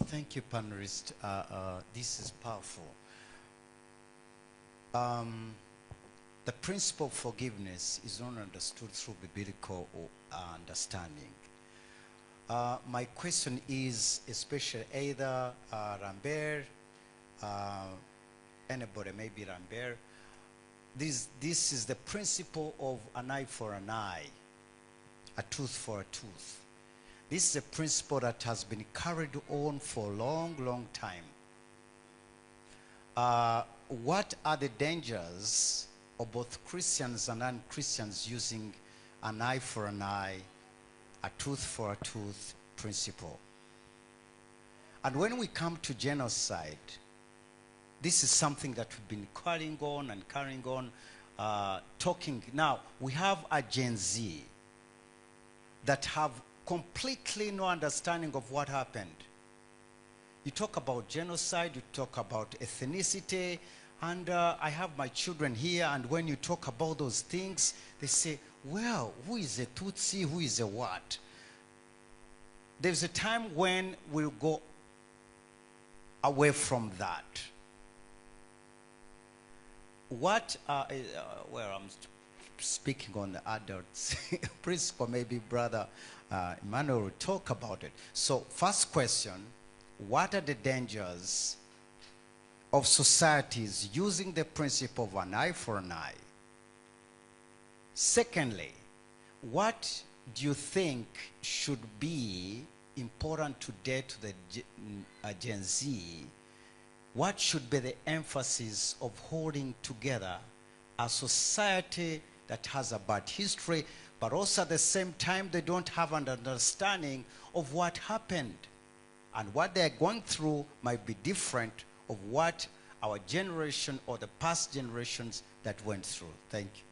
Thank you, panelist. This is powerful. The principle of forgiveness is not understood through biblical understanding. My question is, especially either Rambert, anybody, maybe Rambert, this is the principle of an eye for an eye, a tooth for a tooth. This is a principle that has been carried on for a long, long time. What are the dangers of both Christians and non-Christians using an eye for an eye, a tooth for a tooth principle? And when we come to genocide, this is something that we've been carrying on, talking. Now, we have a Gen Z that have completely no understanding of what happened. You talk about genocide, you talk about ethnicity, and I have my children here, and when you talk about those things, they say, well, who is a Tutsi, who is a what? There's a time when we'll go away from that. What, well, I'm speaking on the adults principle, maybe Brother Emmanuel will talk about it. So first question, what are the dangers of societies using the principle of an eye for an eye? Secondly, what do you think should be important today to the Gen Z? What should be the emphasis of holding together a society that has a bad history, but also at the same time they don't have an understanding of what happened? And what they're going through might be different of what our generation or the past generations that went through. Thank you.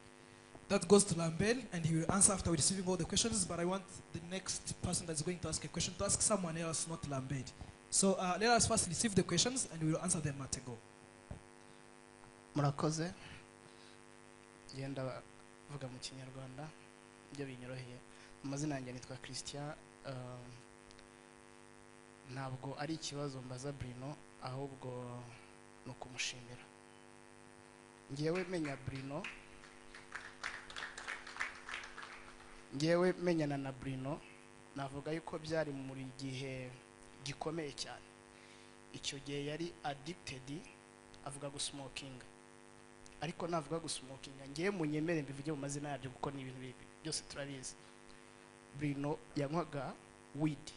That goes to Lambert, and he will answer after receiving all the questions, but I want the next person that's going to ask a question to ask someone else, not Lambert. So let us first receive the questions, and we will answer them at a go. Murakoze. Genda vuga mu Kinyarwanda ibyo binyoroheye. Amazina yanjye nitwa Christian. Ntabwo ari ikibazo mbaza Bruno, ahubwo no kumushimira. Ngewe menya Bruno, ngewe menyana na Bruno, navuga yuko byari muri gihe gikomeye cyane. Icyo gihe yari addicted, avuga gusmokinga. Ariko navuga gusmokinga, ngewe munyemere mbivuge mu mazina yabyo kuko ni ibintu byose turabizi. Bruno yanywaga weed.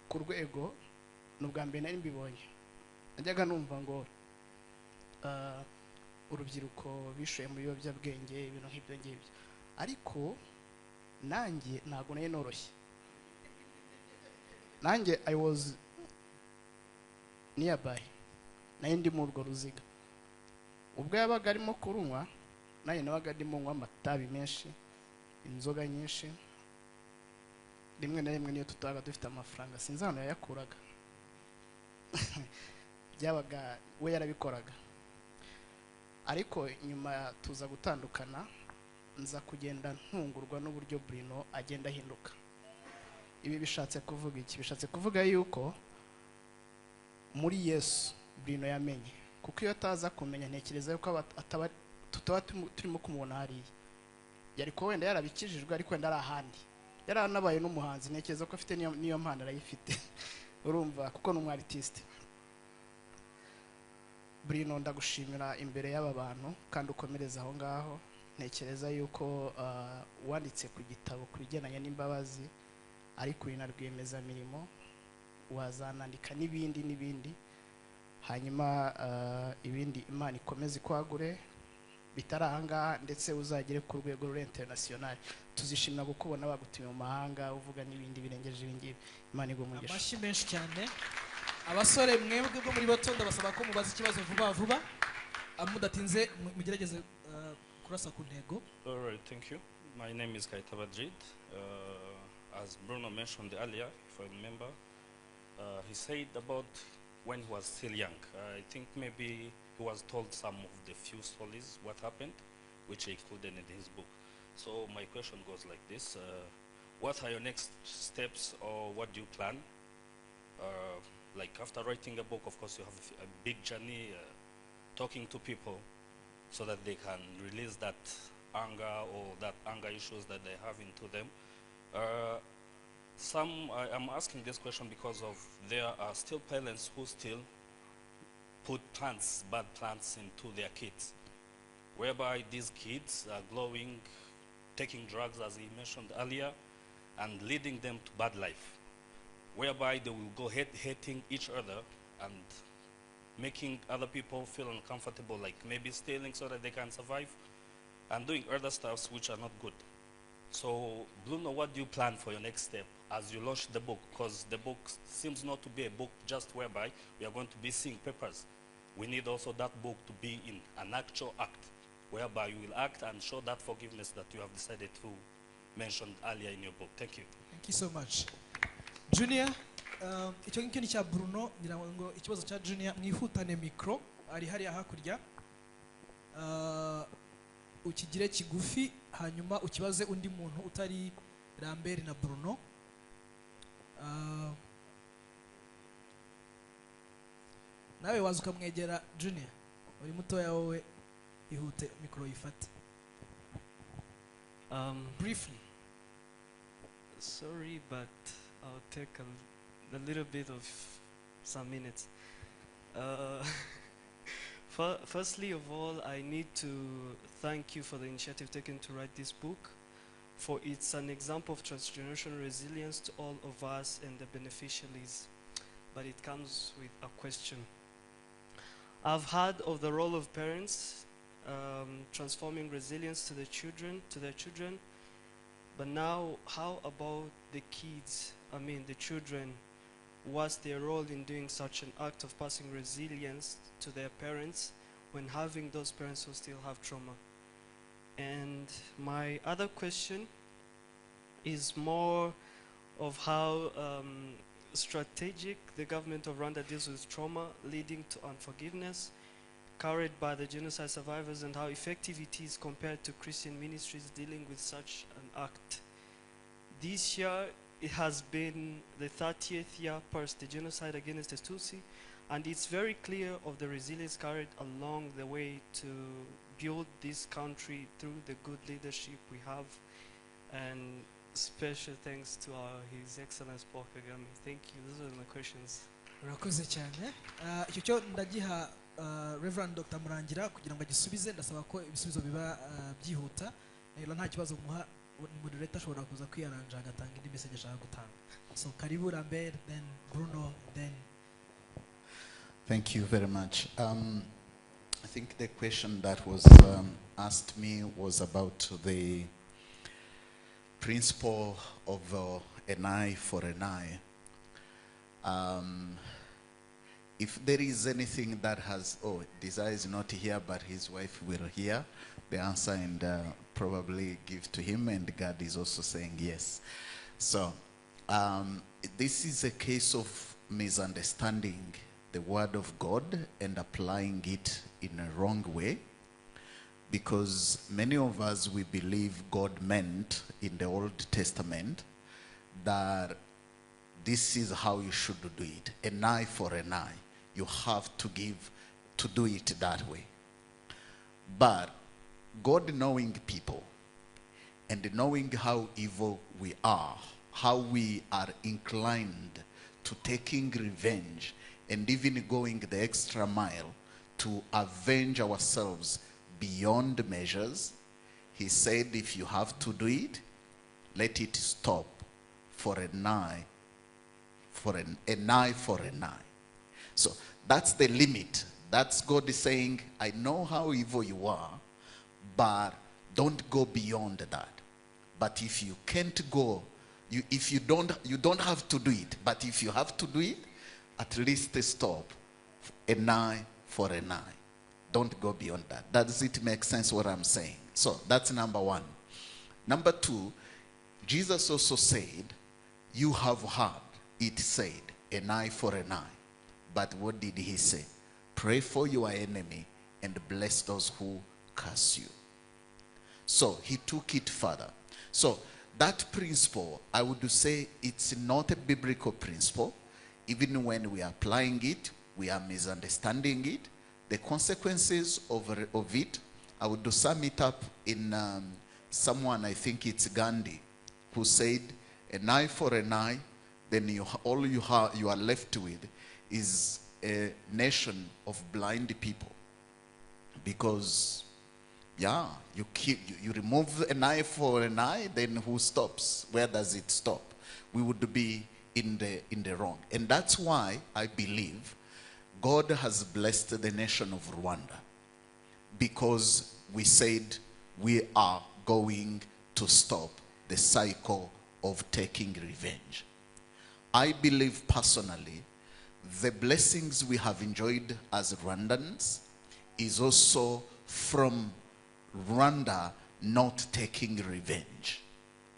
Ku rwego n'ubwa mbere nari mbibonye, najyaga numva ngo urubyiruko bishoye mu biyobyabwenge, ibintu nk'ibyo ngibyo. Ariko nanjye ntabwo nari noroshye. Nanjye I was nearby, nari ndi mu urwo ruziga. Ubwo yabaga arimo kurunywa, nanjye nabaga ndimo nywa amatabi menshi, inzoga nyinshi. Rimwe na rimwe niyo tutabaga dufite amafaranga sinzi ahantu yayakuraga. Byabaga we yarabikoraga. Ariko nyuma tuza gutandukana, nza kugenda ntungurwa n'uburyo Bruno agenda ahinduka. Ibi bishatse kuvuga iki? Bishatse kuvuga yuko muri Yesu Bruno yamenye, kuko iyo ataza kumenya ntekereza yuko tutaba turimo kumubona hariya. Yari ko wenda yarabikijijwe, ariko wenda ari ahandi. Yaranabaye n'umuhanzi, ntekereza ko afite niyo mpano arayifite. Urumva kuko n'umu artiste. Bruno, ndagushimira imbere y'aba bantu kandi ukomereza aho ngaho. Ntekereza yuko wanditse ku gitabo kubigenanye n'imbabazi, ariko uri na rwiyemezamirimo, wazanandika n'ibindi. Hanyuma ibindi Imana ikomeze kwagure bitari ahangaha, ndetse uzagere ku rwego rwa international. Tuzishimira gukubona bagutuye mu mahanga uvuga n'ibindi birengeje ibingibi. Imana igumugisha. Amashi menshi cyane. Abasore mwebwe bwo muri bato ndabasaba ko mubaza ikibazo vuba mudatinze mugerageze kurasa ku ntego. All right, thank you. My name is Kaita Badrid. As Bruno mentioned earlier, if I remember, he said about when he was still young. I think maybe he was told some of the few stories what happened, which he included in his book. So my question goes like this: what are your next steps, or what do you plan like after writing a book, of course, you have a big journey talking to people so that they can release that anger or that anger issues that they have into them. I'm asking this question because of there are still parents who still put plants, bad plants into their kids, whereby these kids are growing, taking drugs, as he mentioned earlier, and leading them to bad life, whereby they will go hating each other and making other people feel uncomfortable, like maybe stealing so that they can survive, and doing other stuffs which are not good. So, Bruno, what do you plan for your next step as you launch the book? Because the book seems not to be a book just whereby we are going to be seeing papers. We need also that book to be in an actual act, whereby you will act and show that forgiveness that you have decided to mention earlier in your book. Thank you. Thank you so much. Junior, icyo ngicyo ni cya Bruno, ngira ngo ikibazo cya Junior mwihutane micro ari hariya hakurya. Ukigire kigufi hanyuma ukibaze undi muntu utari Lambert na Bruno. Nawe waza ukamwegera Junior, uri mutoya wowe ihute micro yifate. Briefly. Sorry, but I'll take a little bit of some minutes. Firstly of all, I need to thank you for the initiative taken to write this book, for it's an example of transgenerational resilience to all of us and the beneficiaries. But it comes with a question. I've heard of the role of parents transforming resilience to their children, but now how about the kids? I mean, the children. What's their role in doing such an act of passing resilience to their parents when having those parents who still have trauma? And my other question is more of how strategic the government of Rwanda deals with trauma leading to unforgiveness carried by the genocide survivors, and how effective it is compared to Christian ministries dealing with such an act. This year, it has been the 30th year post the genocide against the Tutsi, and it's very clear of the resilience carried along the way to build this country through the good leadership we have. And special thanks to His Excellency Paul Kagame. Thank you. Those are my questions. Urakoze cyane. Icyo cyo ndagiha Reverend Dr. Murangira kugira ngo agisubize, ndasaba ko ibisubizo biba byihuta. Rero nta kibazo muha moderator ashobora kuza kwiyaranja agatanga indi message ashaka gutanga. So karibu Lambert, then Bruno, then. Thank you very much. I think the question that was asked me was about the principle of an eye for an eye. If there is anything that has, Desire is not here, but his wife will hear the answer and probably give to him, and God is also saying yes. So this is a case of misunderstanding the word of God and applying it in a wrong way, because many of us, we believe God meant in the Old Testament that this is how you should do it, an eye for an eye. You have to do it that way. But God, knowing people and knowing how evil we are, how we are inclined to taking revenge and even going the extra mile to avenge ourselves beyond measures, he said, if you have to do it, let it stop for an eye for an eye for an eye. So that's the limit. That's God saying, I know how evil you are, but don't go beyond that. But if you can't go, you don't have to do it. But if you have to do it, at least stop. An eye for an eye. Don't go beyond that. Does it make sense what I'm saying? So that's number one. Number two, Jesus also said, you have heard it said, an eye for an eye. But what did he say? Pray for your enemy and bless those who curse you. So he took it further. So that principle, I would say it's not a biblical principle. even when we are applying it, we are misunderstanding it. The consequences of it, I would sum it up in someone, I think it's Gandhi, who said, an eye for an eye, then all you are left with is a nation of blind people. Because, yeah, you remove an eye for an eye, then who stops? Where does it stop? We would be in the wrong. And that's why I believe God has blessed the nation of Rwanda, because we said we are going to stop the cycle of taking revenge. I believe personally the blessings we have enjoyed as Rwandans is also from Rwanda not taking revenge.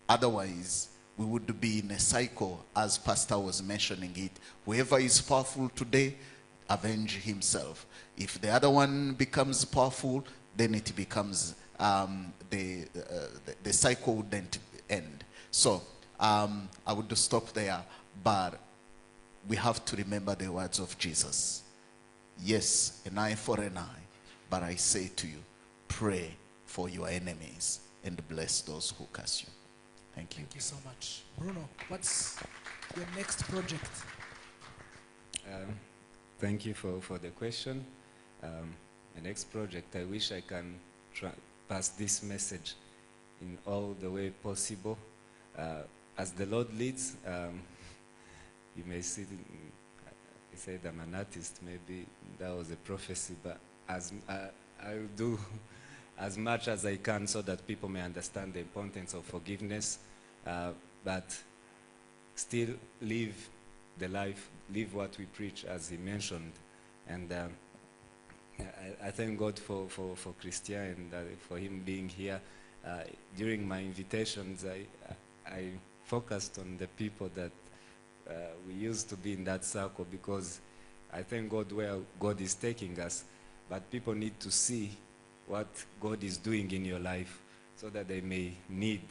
Otherwise, we would be in a cycle, as Pastor was mentioning it. Whoever is powerful today, avenge himself. If the other one becomes powerful, then it becomes the cycle wouldn't end. So I would stop there, but we have to remember the words of Jesus. Yes, an eye for an eye, but I say to you, pray for your enemies and bless those who curse you. Thank you. Thank you so much. Bruno, what's your next project? Thank you for the question. The next project, I wish I can pass this message in all the way possible. As the Lord leads, you may see, he said I'm an artist, maybe that was a prophecy, but I will do as much as I can so that people may understand the importance of forgiveness, but still live the life, live what we preach, as he mentioned. And I thank God for Christian and for him being here. During my invitations, I focused on the people that we used to be in that circle, because I thank God where God is taking us, but people need to see what God is doing in your life so that they may need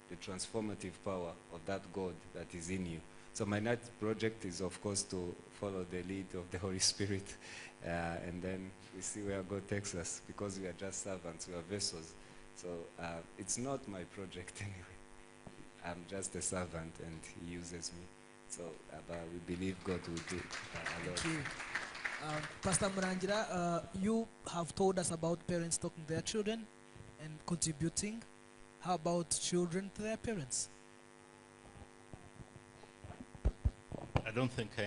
the transformative power of that God that is in you. So my next project is, of course, to follow the lead of the Holy Spirit, and then we see where God takes us, because we are just servants, we are vessels. So it's not my project anyway. I'm just a servant, and he uses me. So but we believe God will do a lot. Thank you. Pastor Murangira, you have told us about parents talking to their children and contributing. How about children to their parents? I don't think I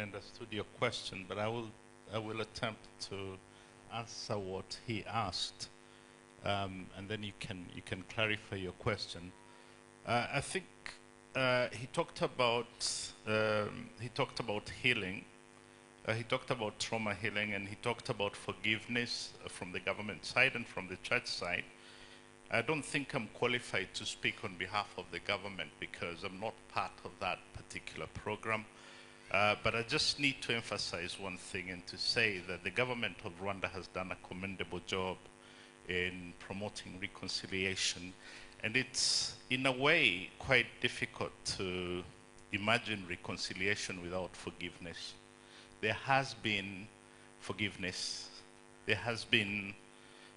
understood your question, but I will attempt to answer what he asked, and then you can clarify your question. I think he talked about healing. He talked about trauma healing, and he talked about forgiveness from the government side and from the church side. I don't think I'm qualified to speak on behalf of the government, because I'm not part of that particular program. But I just need to emphasize one thing and to say that the government of Rwanda has done a commendable job in promoting reconciliation. And it's, in a way, quite difficult to imagine reconciliation without forgiveness. There has been forgiveness. There has been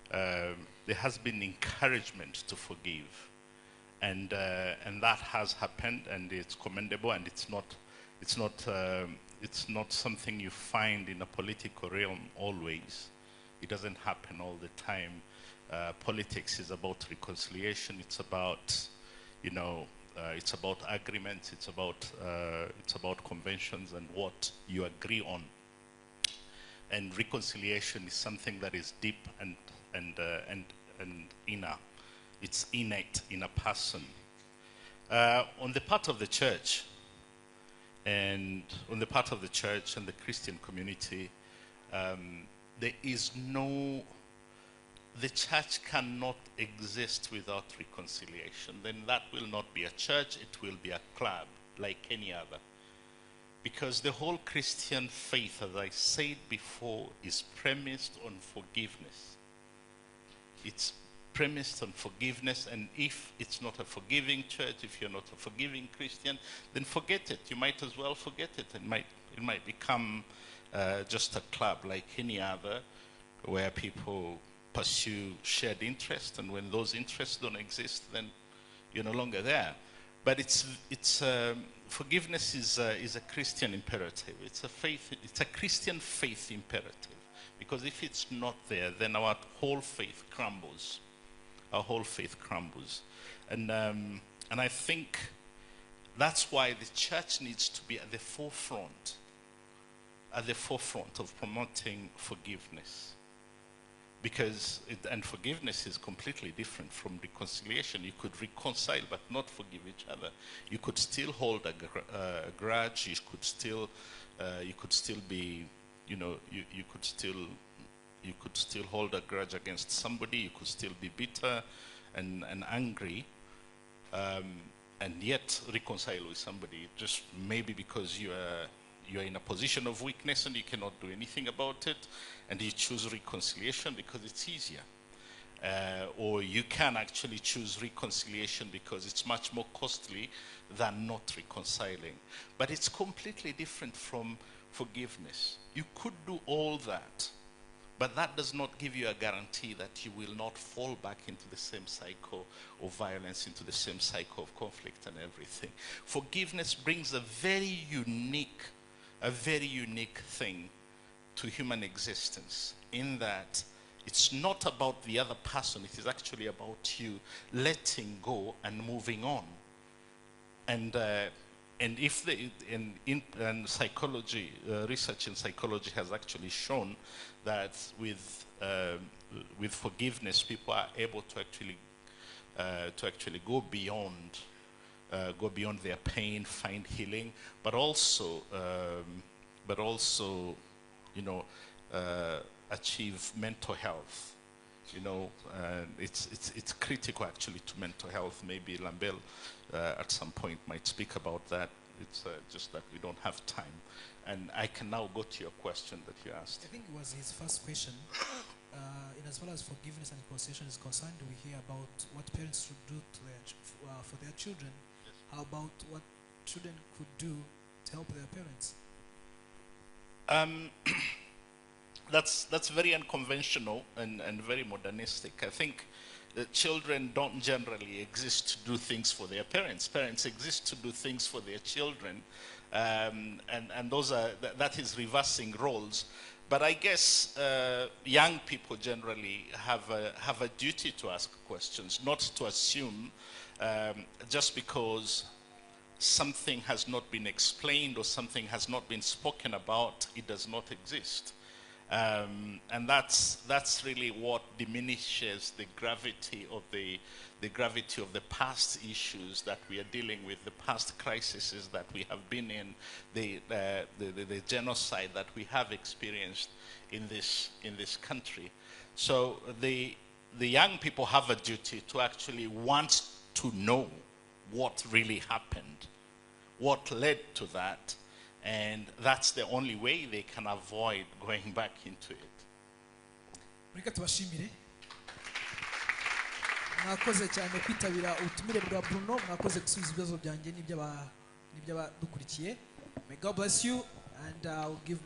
encouragement to forgive, and that has happened, and it's commendable, and it's not something you find in a political realm always. It doesn't happen all the time. Politics is about reconciliation. It's about, it's about agreements. It's about conventions and what you agree on. And reconciliation is something that is deep and inner. It's innate in a person. On the part of the church, and the Christian community, the church cannot exist without reconciliation. Then that will not be a church, it will be a club like any other. Because the whole Christian faith, as I said before, is premised on forgiveness. It's premised on forgiveness, and if it's not a forgiving church, if you're not a forgiving Christian, then forget it. You might as well forget it. It might become just a club like any other, where people pursue shared interest, and when those interests don't exist, then you're no longer there. But forgiveness is a Christian imperative. It's a Christian faith imperative, because if it's not there, then our whole faith crumbles. Our whole faith crumbles. And I think that's why the church needs to be at the forefront of promoting forgiveness. Because forgiveness is completely different from reconciliation. You could reconcile but not forgive each other. You could still hold a grudge. You could still be, you could still hold a grudge against somebody. You could still be bitter and angry, and yet reconcile with somebody, just maybe because you're in a position of weakness and you cannot do anything about it, and you choose reconciliation because it's easier. Or you can actually choose reconciliation because it's much more costly than not reconciling. But it's completely different from forgiveness. You could do all that, but that does not give you a guarantee that you will not fall back into the same cycle of violence, into the same cycle of conflict and everything. Forgiveness brings a very unique thing to human existence, in that it's not about the other person, it is actually about you letting go and moving on. And psychology, research in psychology has actually shown that with forgiveness, people are able to actually go beyond their pain, find healing, but also achieve mental health. It's critical actually to mental health. Maybe Lambel at some point might speak about that. It's just that we don't have time. And I can now go to your question that you asked. I think it was his first question. In as far as forgiveness and reconciliation is concerned, we hear about what parents should do for their children. Yes. How about what children could do to help their parents? That's very unconventional and very modernistic. I think that children don't generally exist to do things for their parents. Parents exist to do things for their children, and that is reversing roles. But I guess young people generally have a duty to ask questions, not to assume just because something has not been explained or something has not been spoken about, it does not exist. And that's really what diminishes the gravity of the past issues that we are dealing with, the past crises that we have been in, the genocide that we have experienced in this country. So the young people have a duty to actually want to know what really happened, what led to that. And that's the only way they can avoid going back into it. Reka tubashimire. Mwakoze cyane kwitabira ubutumire bwa Bruno, mwakoze gusubiza ibibazo byanjye n'iby'abadukurikiye. May God bless you, and I'll give